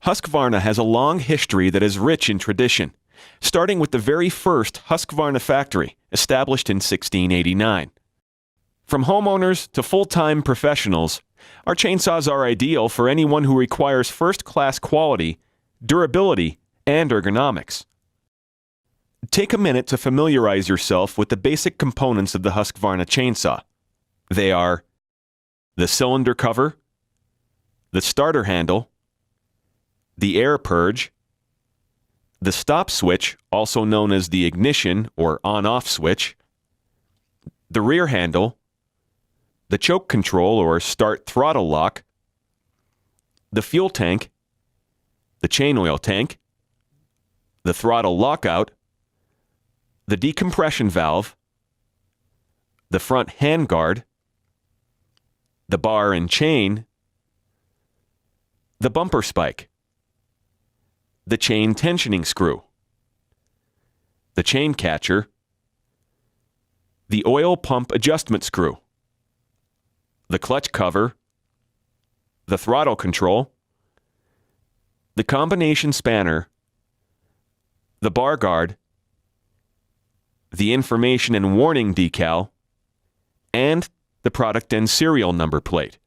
Husqvarna has a long history that is rich in tradition, starting with the very first Husqvarna factory, established in 1689. From homeowners to full-time professionals, our chainsaws are ideal for anyone who requires first-class quality, durability, and ergonomics. Take a minute to familiarize yourself with the basic components of the Husqvarna chainsaw. They are the cylinder cover, the starter handle, the air purge, the stop switch, also known as the ignition or on-off switch, the rear handle, the choke control or start throttle lock, the fuel tank, the chain oil tank, the throttle lockout, the decompression valve, the front handguard, the bar and chain, the bumper spike, the chain tensioning screw, the chain catcher, the oil pump adjustment screw, the clutch cover, the throttle control, the combination spanner, the bar guard, the information and warning decal, and the product and serial number plate.